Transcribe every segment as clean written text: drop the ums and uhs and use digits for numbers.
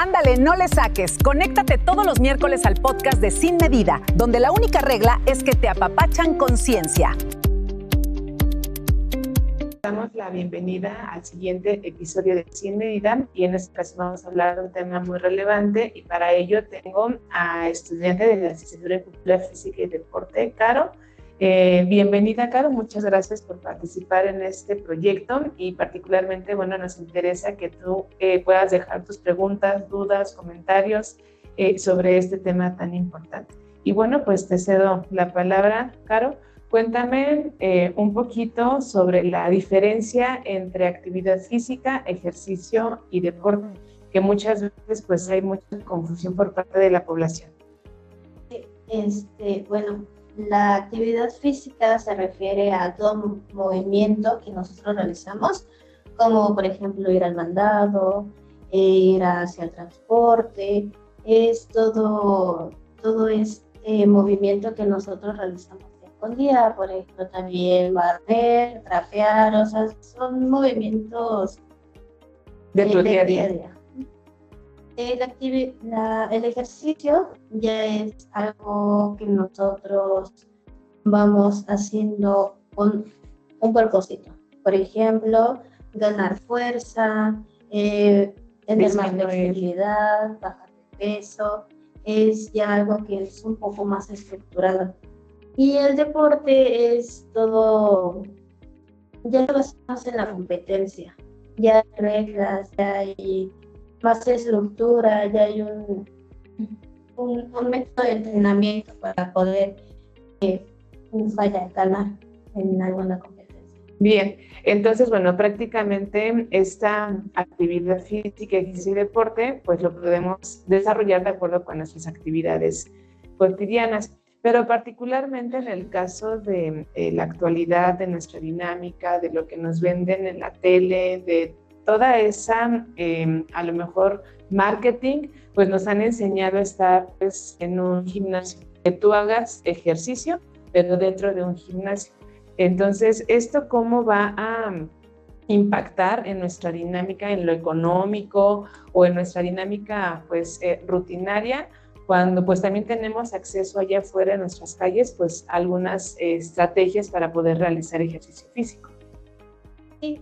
Ándale, no le saques. Conéctate todos los miércoles al podcast de Sin Medida, donde la única regla es que te apapachan con ciencia. Damos la bienvenida al siguiente episodio de Sin Medida y en este caso vamos a hablar de un tema muy relevante y para ello tengo a estudiante de la licenciatura en Cultura Física y Deporte, Caro. Bienvenida, Caro, muchas gracias por participar en este proyecto y particularmente, bueno, nos interesa que tú puedas dejar tus preguntas, dudas, comentarios sobre este tema tan importante. Y bueno, pues te cedo la palabra, Caro. Cuéntame un poquito sobre la diferencia entre actividad física, ejercicio y deporte, que muchas veces pues hay mucha confusión por parte de la población. Bueno, la actividad física se refiere a todo movimiento que nosotros realizamos, como por ejemplo ir al mandado, ir hacia el transporte, es todo este movimiento que nosotros realizamos con día, por ejemplo también barrer, trapear, o sea, son movimientos de tu día a día. El ejercicio ya es algo que nosotros vamos haciendo con un propósito. Por ejemplo, ganar fuerza, tener más flexibilidad, bajar de peso, es ya algo que es un poco más estructurado. Y el deporte es todo, ya lo basamos en la competencia, ya hay reglas, ya hay más estructura, ya hay un método de entrenamiento para poder ganar en alguna competencia. Bien, entonces, bueno, prácticamente esta actividad física, ejercicio y deporte, pues lo podemos desarrollar de acuerdo con nuestras actividades cotidianas. Pero particularmente en el caso de la actualidad, de nuestra dinámica, de lo que nos venden en la tele, de toda esa, a lo mejor, marketing, pues nos han enseñado a estar pues, en un gimnasio, que tú hagas ejercicio, pero dentro de un gimnasio. Entonces, ¿esto cómo va a impactar en nuestra dinámica, en lo económico o en nuestra dinámica pues, rutinaria? Cuando pues también tenemos acceso allá afuera en nuestras calles, pues algunas estrategias para poder realizar ejercicio físico. Sí,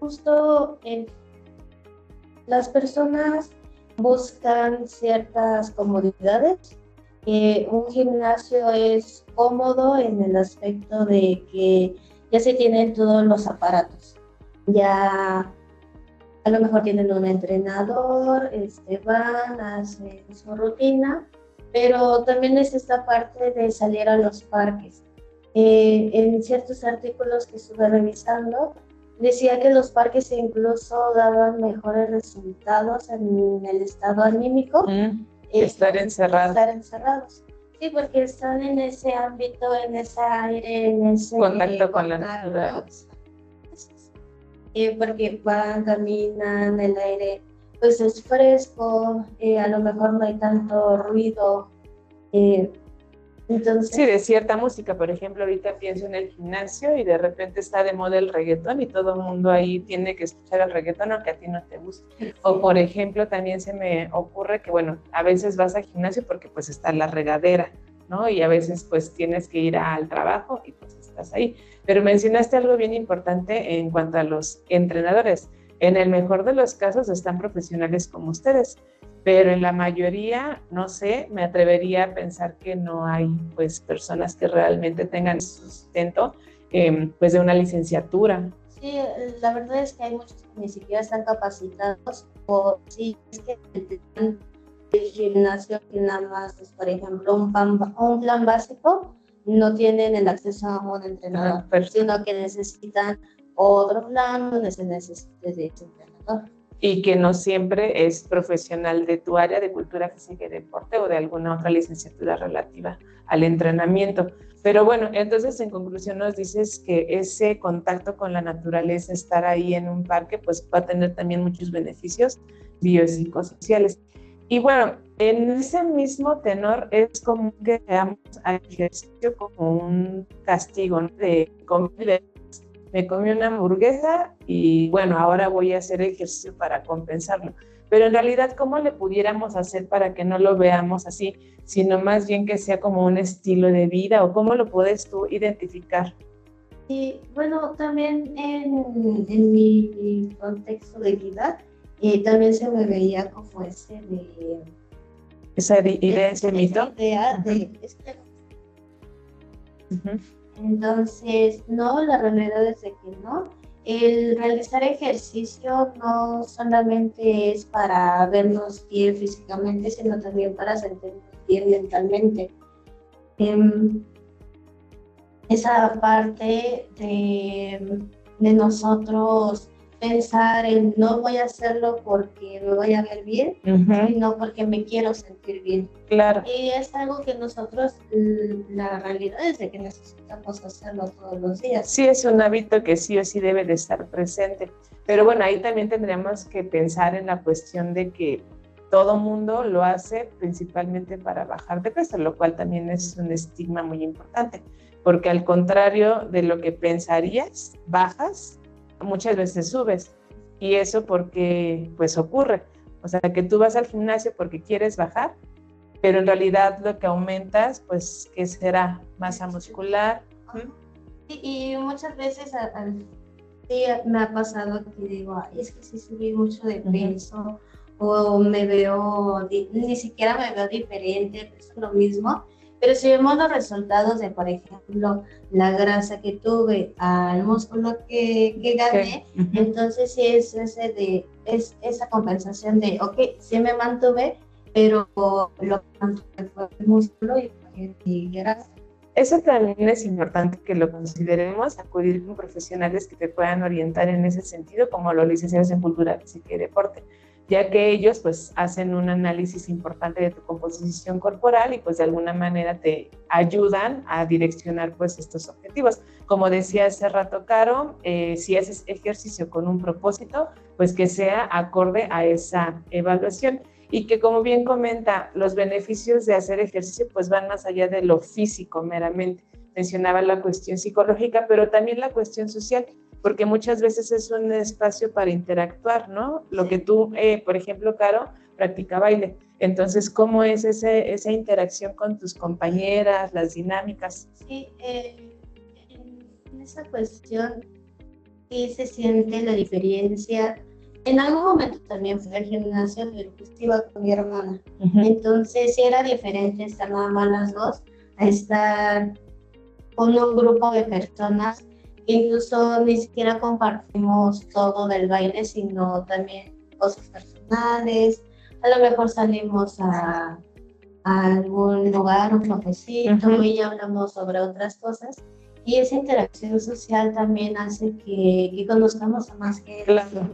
justo las personas buscan ciertas comodidades. Un gimnasio es cómodo en el aspecto de que ya se tienen todos los aparatos, ya a lo mejor tienen un entrenador, van, hacen su rutina, pero también es esta parte de salir a los parques. En ciertos artículos que estuve revisando, decía que los parques incluso daban mejores resultados en el estado anímico. Estar encerrados. Estar encerrados. Sí, porque están en ese ámbito, en ese aire, en ese contacto con la naturaleza. Porque van, caminan, el aire pues es fresco, a lo mejor no hay tanto ruido. Entonces, sí, de cierta música, por ejemplo, ahorita pienso en el gimnasio y de repente está de moda el reggaetón y todo el mundo ahí tiene que escuchar el reggaetón aunque a ti no te guste. O por ejemplo, también se me ocurre que, bueno, a veces vas al gimnasio porque pues está la regadera, ¿no? Y a veces pues tienes que ir al trabajo y pues estás ahí. Pero mencionaste algo bien importante en cuanto a los entrenadores. En el mejor de los casos están profesionales como ustedes, pero en la mayoría, no sé, me atrevería a pensar que no hay pues personas que realmente tengan sustento pues de una licenciatura. Sí, la verdad es que hay muchos que ni siquiera están capacitados, o sí, es que el gimnasio que nada más es, por ejemplo, un plan básico, no tienen el acceso a un entrenador, sino que necesitan otro plan donde se necesite de ese entrenador. Y que no siempre es profesional de tu área de cultura física y deporte o de alguna otra licenciatura relativa al entrenamiento. Pero bueno, entonces en conclusión nos dices que ese contacto con la naturaleza, estar ahí en un parque, pues va a tener también muchos beneficios biopsicosociales. Y bueno, en ese mismo tenor es común que veamos al ejercicio como un castigo, ¿no? Me comí una hamburguesa y bueno, ahora voy a hacer ejercicio para compensarlo. pero en realidad, ¿cómo le pudiéramos hacer para que no lo veamos así, sino más bien que sea como un estilo de vida, o cómo lo puedes tú identificar? Y bueno, también en mi contexto de vida, también se me veía como Esa idea, ese mito. idea de Entonces, no, la realidad es de que no. El realizar ejercicio no solamente es para vernos bien físicamente, sino también para sentirnos bien mentalmente. Esa parte de nosotros pensar en no voy a hacerlo porque me voy a ver bien, sino porque me quiero sentir bien. Claro. Y es algo que nosotros, la realidad es de que necesitamos hacerlo todos los días. Sí, es un hábito que sí o sí debe de estar presente. Pero bueno, ahí también tendríamos que pensar en la cuestión de que todo mundo lo hace principalmente para bajar de peso, lo cual también es un estigma muy importante, porque al contrario de lo que pensarías, bajas, muchas veces subes, y eso porque pues ocurre, o sea que tú vas al gimnasio porque quieres bajar, pero en realidad lo que aumentas pues ¿qué será? Masa muscular. Y muchas veces sí me ha pasado que digo, ay, es que sí subí mucho de peso, o me veo, ni siquiera me veo diferente, es lo mismo. Pero si vemos los resultados de, por ejemplo, la grasa que tuve al músculo que gané, entonces sí es esa compensación de, ok, sí me mantuve, pero lo que mantuve fue el músculo y grasa. Eso también es importante que lo consideremos, acudir con profesionales que te puedan orientar en ese sentido, como los licenciados en Cultura Física y Deporte, ya que ellos pues hacen un análisis importante de tu composición corporal y pues de alguna manera te ayudan a direccionar pues estos objetivos. Como decía hace rato Caro, si haces ejercicio con un propósito, pues que sea acorde a esa evaluación. Y que como bien comenta, los beneficios de hacer ejercicio pues van más allá de lo físico meramente. Mencionaba la cuestión psicológica, pero también la cuestión social, porque muchas veces es un espacio para interactuar, ¿no? Lo que tú, por ejemplo, Caro, practica baile. Entonces, ¿cómo es esa interacción con tus compañeras, las dinámicas? Sí, en esa cuestión sí se siente la diferencia. En algún momento también fui al gimnasio, pero pues iba con mi hermana. Entonces sí era diferente estar nada más las dos, a estar con un grupo de personas que incluso ni siquiera compartimos todo del baile, sino también cosas personales. A lo mejor salimos a algún lugar, un cafecito, y hablamos sobre otras cosas. Y esa interacción social también hace que conozcamos a más gente. Claro.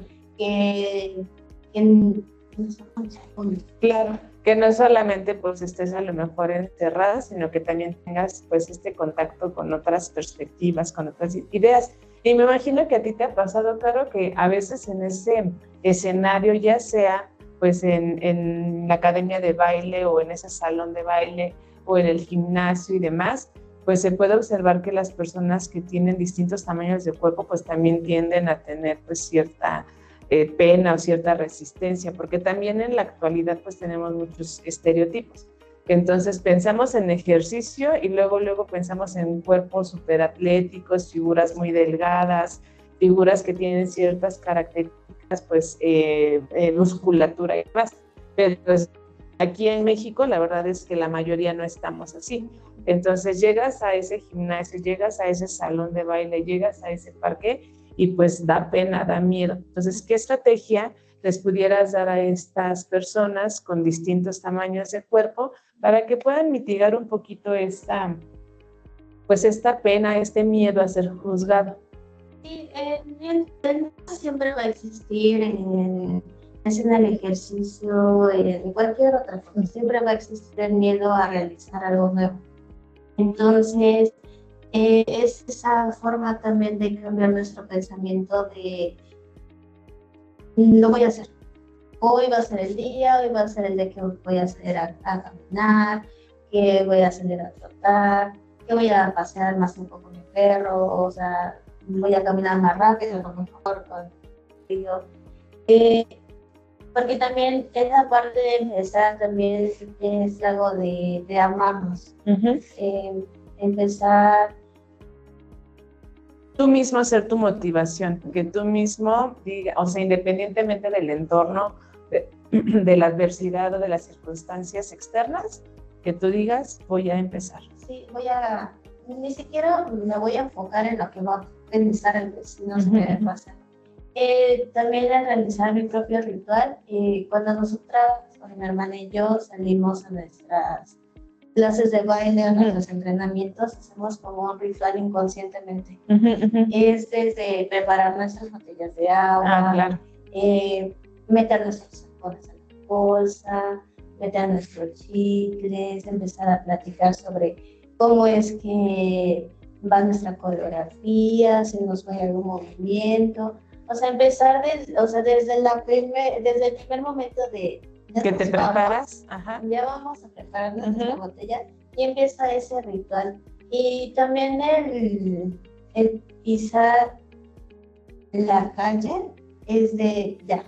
Claro, que no solamente pues estés a lo mejor encerrada, sino que también tengas pues este contacto con otras perspectivas, con otras ideas. Y me imagino que a ti te ha pasado, Caro, que a veces en ese escenario, ya sea pues en la academia de baile o en ese salón de baile o en el gimnasio y demás, pues se puede observar que las personas que tienen distintos tamaños de cuerpo pues también tienden a tener pues cierta pena o cierta resistencia, porque también en la actualidad pues tenemos muchos estereotipos. Entonces pensamos en ejercicio y luego pensamos en cuerpos superatléticos, figuras muy delgadas, figuras que tienen ciertas características, pues musculatura y demás. Pero pues, aquí en México la verdad es que la mayoría no estamos así. Entonces llegas a ese gimnasio, llegas a ese salón de baile, llegas a ese parque y pues da pena, da miedo. Entonces, ¿qué estrategia les pudieras dar a estas personas con distintos tamaños de cuerpo para que puedan mitigar un poquito esta pena, este miedo a ser juzgado? Sí, siempre va a existir en el ejercicio, en cualquier otra cosa, siempre va a existir el miedo a realizar algo nuevo. Entonces, es esa forma también de cambiar nuestro pensamiento de lo voy a hacer. Hoy va a ser el día, hoy va a ser el día que voy a salir a caminar, que voy a salir a trotar, que voy a pasear más tiempo con mi perro, o sea, voy a caminar más rápido, a lo mejor con el Porque también esa parte de empezar también es algo de amarnos. Empezar tú mismo ser tu motivación, que tú mismo diga, o sea, independientemente del entorno, de la adversidad o de las circunstancias externas, que tú digas, voy a empezar. Sí, ni siquiera me voy a enfocar en lo que va a pensar el vecino, si me pasa. También a realizar mi propio ritual. Cuando nosotras, mi hermana y yo, salimos a nuestras clases de baile, a nuestros entrenamientos, hacemos como un ritual inconscientemente. Es desde preparar nuestras botellas de agua, claro. Meter nuestros tapones en la bolsa, meter nuestros chicles, empezar a platicar sobre cómo es que va nuestra coreografía, si nos fue algún movimiento. O sea, empezar desde el primer momento de que te preparas, ya vamos a preparar nuestra botella y empieza ese ritual. Y también el pisar la calle es de ya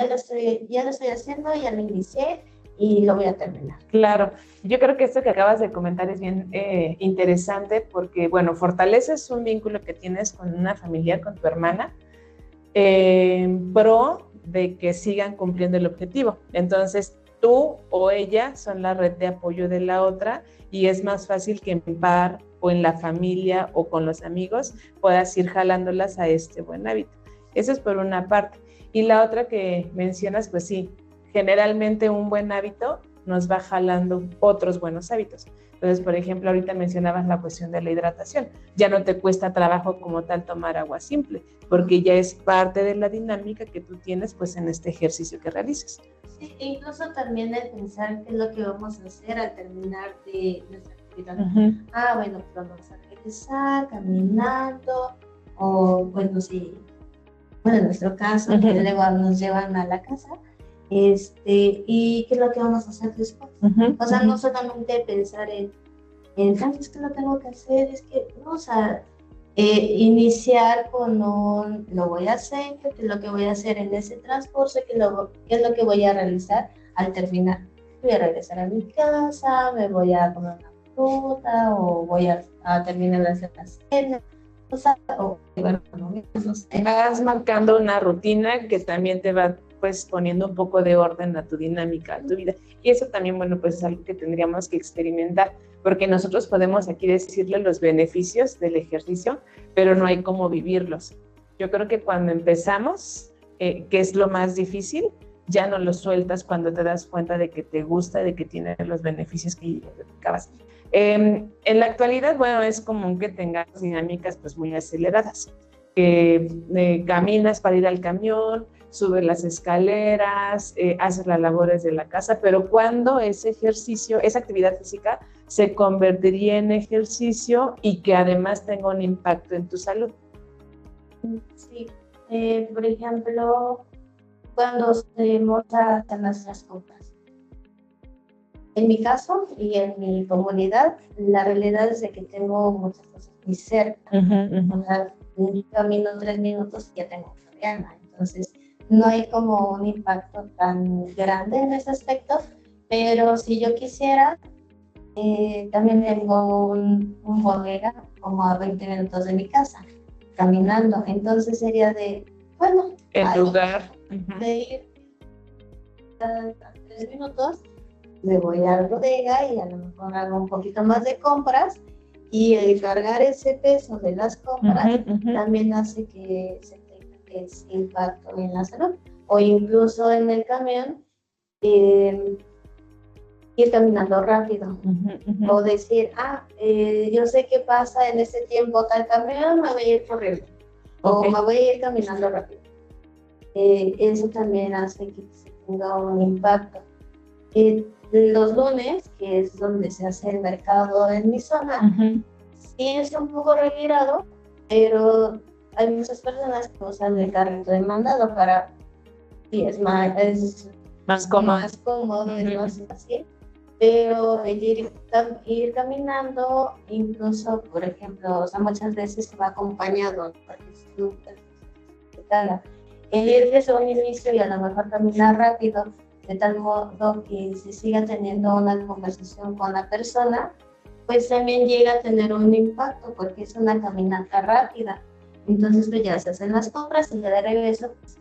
lo estoy haciendo, ya lo inicié y lo voy a terminar. Claro, yo creo que esto que acabas de comentar es bien interesante porque, bueno, fortaleces un vínculo que tienes con una familiar, con tu hermana, pro de que sigan cumpliendo el objetivo. Entonces, tú o ella son la red de apoyo de la otra y es más fácil que en par o en la familia o con los amigos puedas ir jalándolas a este buen hábito. Eso es por una parte. Y la otra que mencionas, pues sí, generalmente un buen hábito nos va jalando otros buenos hábitos. Entonces, por ejemplo, ahorita mencionabas la cuestión de la hidratación. Ya no te cuesta trabajo como tal tomar agua simple, porque ya es parte de la dinámica que tú tienes pues en este ejercicio que realizas. Sí, incluso también el pensar qué es lo que vamos a hacer al terminar de nuestra actividad. Bueno, pues vamos a regresar caminando, o bueno, sí, bueno, en nuestro caso, que luego nos llevan a la casa, y qué es lo que vamos a hacer después. O sea, no solamente pensar en es que lo tengo que hacer, es que, no, o sea, iniciar con lo voy a hacer, qué es lo que voy a hacer en ese transcurso, qué es lo que voy a realizar al terminar. Voy a regresar a mi casa, me voy a comer una fruta, o voy a terminar de hacer la cena. O sea, no sé. Vas marcando una rutina que también te va pues poniendo un poco de orden a tu dinámica, a tu vida. Y eso también, bueno, pues es algo que tendríamos que experimentar, porque nosotros podemos aquí decirle los beneficios del ejercicio, pero no hay cómo vivirlos. Yo creo que cuando empezamos, que es lo más difícil, ya no lo sueltas cuando te das cuenta de que te gusta, de que tiene los beneficios que identificabas. En la actualidad, bueno, es común que tengas dinámicas pues muy aceleradas, que caminas para ir al camión, subes las escaleras, haces las labores de la casa, pero cuando ese ejercicio, esa actividad física se convertiría en ejercicio y que además tenga un impacto en tu salud. Sí, por ejemplo, cuando salimos a hacer nuestras compras. En mi caso y en mi comunidad, la realidad es de que tengo muchas cosas muy cerca. O sea, camino 3 minutos y ya tengo Soriana. Entonces, no hay como un impacto tan grande en ese aspecto, pero si yo quisiera, también tengo un bodega como a 20 minutos de mi casa, caminando. Entonces sería el lugar de ir a 3 minutos, me voy a la bodega y a lo mejor hago un poquito más de compras, y el cargar ese peso de las compras también hace que se tenga ese impacto en la salud. O incluso en el camión, ir caminando rápido, o decir, yo sé qué pasa en ese tiempo tal camión, me voy a ir corriendo, o me voy a ir caminando rápido. Eso también hace que se tenga un impacto. Los lunes, que es donde se hace el mercado en mi zona, sí es un poco retirado, pero hay muchas personas que usan el carrito de mandado y es más cómodo, es más fácil. Pero el ir caminando, incluso, por ejemplo, o sea, muchas veces se va acompañado, porque ir desde un inicio y a lo mejor caminar rápido, de tal modo que se siga teniendo una conversación con la persona, pues también llega a tener un impacto porque es una caminata rápida. Entonces pues ya se hacen las compras y ya de regreso pues,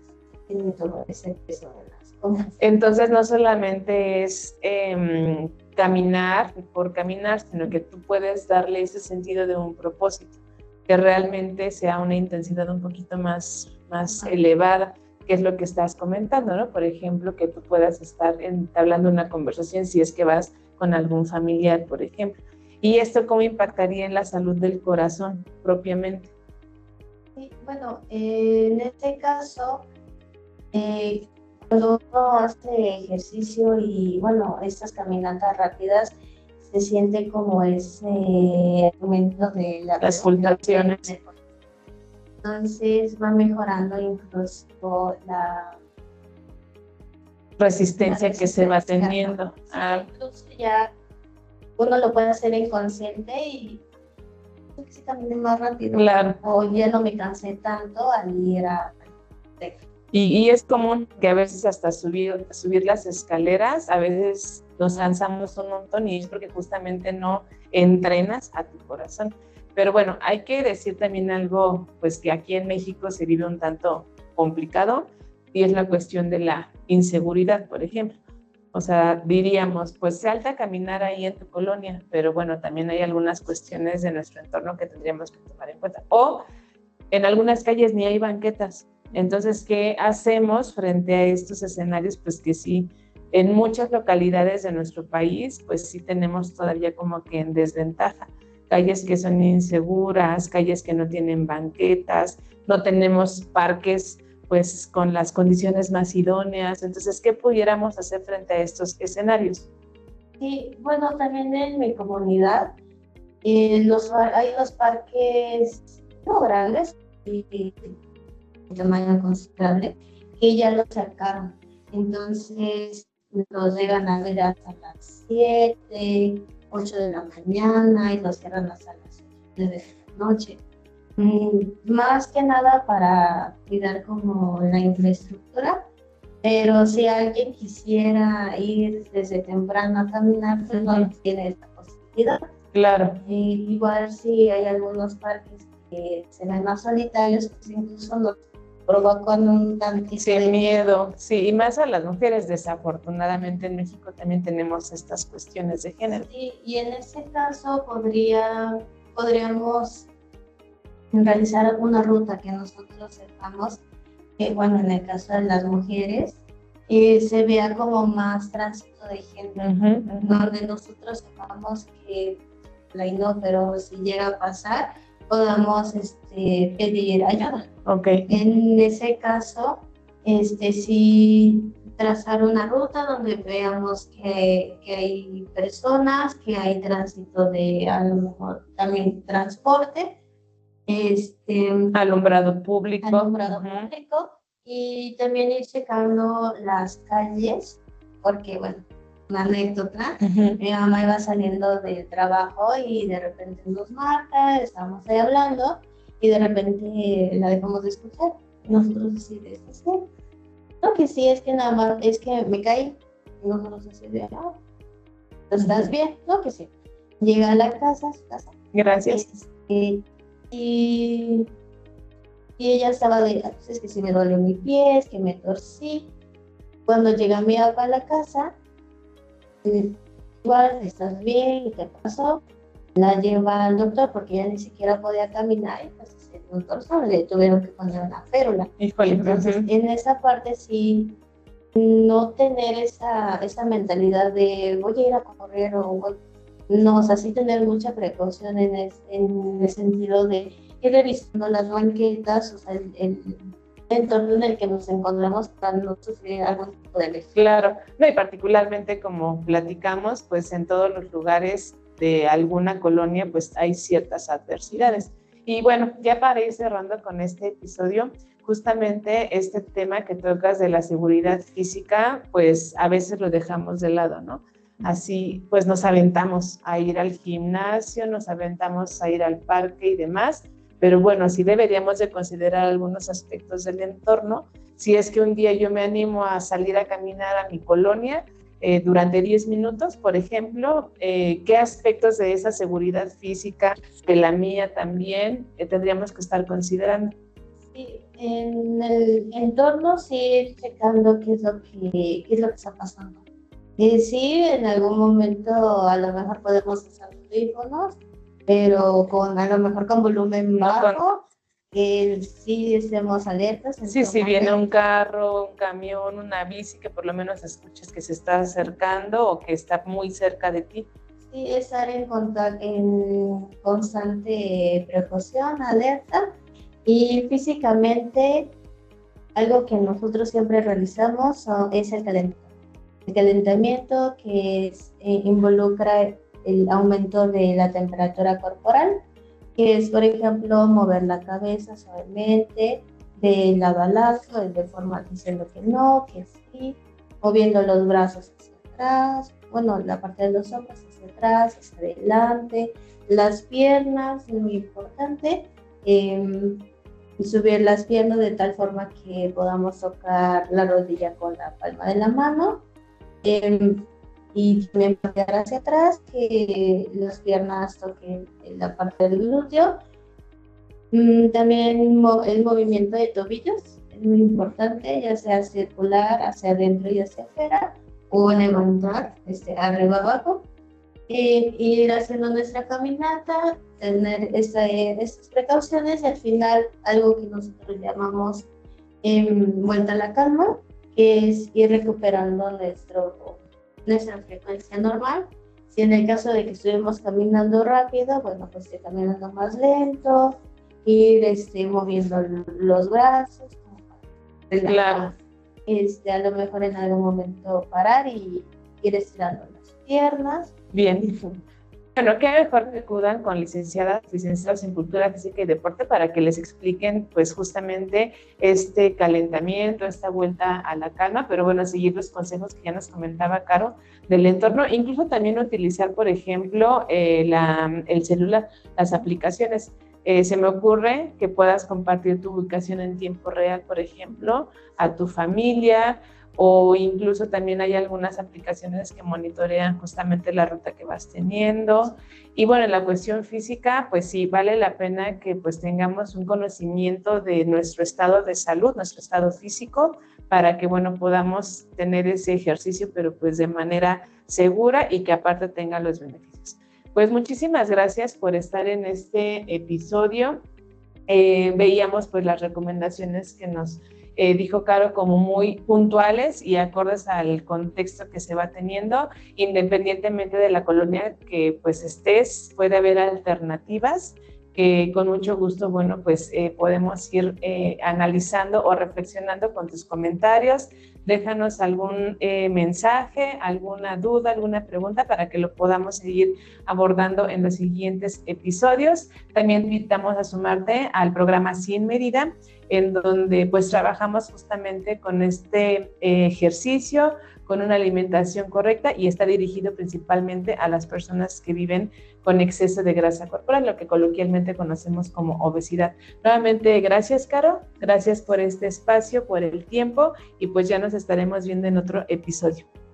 tiene todo ese peso de las compras. Entonces no solamente es caminar por caminar, sino que tú puedes darle ese sentido de un propósito, que realmente sea una intensidad un poquito más elevada, que es lo que estás comentando, ¿no? Por ejemplo, que tú puedas estar entablando una conversación si es que vas con algún familiar, por ejemplo. ¿Y esto cómo impactaría en la salud del corazón propiamente? Sí, bueno, en este caso, cuando uno hace ejercicio y, bueno, estas caminatas rápidas, se siente como ese aumento de las pulsaciones. Entonces va mejorando incluso la resistencia que se va teniendo. Incluso ya uno lo puede hacer inconsciente y sí camine más rápido. Claro. O ya no me cansé tanto al ir a... Y es común que a veces hasta subir las escaleras, a veces nos cansamos un montón y es porque justamente no entrenas a tu corazón. Pero bueno, hay que decir también algo, pues que aquí en México se vive un tanto complicado y es la cuestión de la inseguridad, por ejemplo. O sea, diríamos, pues salte a caminar ahí en tu colonia, pero bueno, también hay algunas cuestiones de nuestro entorno que tendríamos que tomar en cuenta. O en algunas calles ni hay banquetas. Entonces, ¿qué hacemos frente a estos escenarios? Pues que sí, en muchas localidades de nuestro país, pues sí tenemos todavía como que en desventaja. Calles que son inseguras, calles que no tienen banquetas, no tenemos parques pues con las condiciones más idóneas. Entonces, ¿qué pudiéramos hacer frente a estos escenarios? Sí, bueno, también en mi comunidad hay los parques no grandes y de tamaño considerable que ya los sacaron. Entonces, los llegan a ver hasta las 7, 8 de la mañana y los cierran hasta las 9 de la noche. Más que nada para cuidar como la infraestructura, pero si alguien quisiera ir desde temprano a caminar, pues no tiene esta posibilidad. Claro. Igual si hay algunos parques que se ven más solitarios, pues incluso nos provocan un tantito de miedo. Sí, y más a las mujeres, desafortunadamente en México también tenemos estas cuestiones de género. Sí, y en ese caso podríamos realizar alguna ruta que nosotros sepamos que, bueno, en el caso de las mujeres, se vea como más tránsito de gente, donde nosotros sepamos que no, pero si llega a pasar, podamos pedir ayuda. Okay. En ese caso, sí trazar una ruta donde veamos que hay personas, que hay tránsito de, a lo mejor, también transporte, alumbrado público, y también ir checando las calles, porque, bueno, una anécdota, mi mamá iba saliendo del trabajo y de repente nos marca, estábamos ahí hablando y de repente la dejamos de escuchar. Nosotros así de, ¿sí? No, que sí, es que nada más, es que me caí. Y nosotros así de, ¿estás bien? No, que sí. Llega a la casa, su casa. Gracias. Y ella estaba de, es que si me duele mi pie, es que me torcí. Cuando llega mi papá a la casa, igual, ¿estás bien? ¿Qué pasó? La lleva al doctor porque ella ni siquiera podía caminar y pues el doctor le tuvieron que poner una férula. Entonces, en esa parte sí, no tener esa mentalidad de voy a ir a correr o no, o sea, sí tener mucha precaución en el sentido de ir revisando las banquetas, o sea, el entorno en el que nos encontramos para no sufrir algún tipo de lesión. Claro, no, y particularmente como platicamos, pues en todos los lugares de alguna colonia pues hay ciertas adversidades. Y bueno, ya para ir cerrando con este episodio, justamente este tema que tocas de la seguridad física, pues a veces lo dejamos de lado, ¿no? Así pues nos aventamos a ir al gimnasio, nos aventamos a ir al parque y demás, pero bueno, sí deberíamos de considerar algunos aspectos del entorno Si es que un día yo me animo a salir a caminar a mi colonia durante 10 minutos, por ejemplo, ¿qué aspectos de esa seguridad física, de la mía también, tendríamos que estar considerando? Sí, en el entorno sí ir checando qué es lo que está pasando. Sí, en algún momento a lo mejor podemos usar audífonos, pero a lo mejor con volumen bajo, que sí estemos alertas. Sí, si viene un carro, un camión, una bici, que por lo menos escuches que se está acercando o que está muy cerca de ti. Sí, estar en constante precaución, alerta. Y físicamente, algo que nosotros siempre realizamos es el calentamiento. El calentamiento que involucra el aumento de la temperatura corporal, que es, por ejemplo, mover la cabeza suavemente, de lado a lado, de forma diciendo que no, que sí, moviendo los brazos hacia atrás, bueno, la parte de los hombros hacia atrás, hacia adelante, las piernas, muy importante, subir las piernas de tal forma que podamos tocar la rodilla con la palma de la mano, y también patear hacia atrás, que las piernas toquen la parte del glúteo. También el movimiento de tobillos es muy importante, ya sea circular hacia adentro y hacia afuera, o levantar arriba abajo. Ir haciendo nuestra caminata, tener estas precauciones, y al final algo que nosotros llamamos vuelta a la calma, que es ir recuperando nuestra frecuencia normal. Si en el caso de que estuvimos caminando rápido, bueno, pues ir caminando más lento, ir moviendo los brazos, claro. A lo mejor en algún momento parar y ir estirando las piernas. Bien. Bueno, qué mejor que acudan con licenciados en Cultura Física y Deporte para que les expliquen pues justamente este calentamiento, esta vuelta a la calma, pero bueno, seguir los consejos que ya nos comentaba Caro del entorno, incluso también utilizar, por ejemplo, el celular, las aplicaciones. Se me ocurre que puedas compartir tu ubicación en tiempo real, por ejemplo, a tu familia, o incluso también hay algunas aplicaciones que monitorean justamente la ruta que vas teniendo. Y bueno, en la cuestión física, pues sí, vale la pena que pues tengamos un conocimiento de nuestro estado de salud, nuestro estado físico, para que bueno, podamos tener ese ejercicio, pero pues de manera segura y que aparte tenga los beneficios. Pues muchísimas gracias por estar en este episodio. Veíamos pues las recomendaciones que nos dijo Caro como muy puntuales y acordes al contexto que se va teniendo, independientemente de la colonia que pues estés, puede haber alternativas que con mucho gusto, bueno, pues podemos ir analizando o reflexionando con tus comentarios. Déjanos algún mensaje, alguna duda, alguna pregunta para que lo podamos seguir abordando en los siguientes episodios. También invitamos a sumarte al programa Sin Medida, en donde pues trabajamos justamente con este ejercicio, con una alimentación correcta, y está dirigido principalmente a las personas que viven con exceso de grasa corporal, lo que coloquialmente conocemos como obesidad. Nuevamente, gracias, Caro, gracias por este espacio, por el tiempo, y pues ya nos estaremos viendo en otro episodio.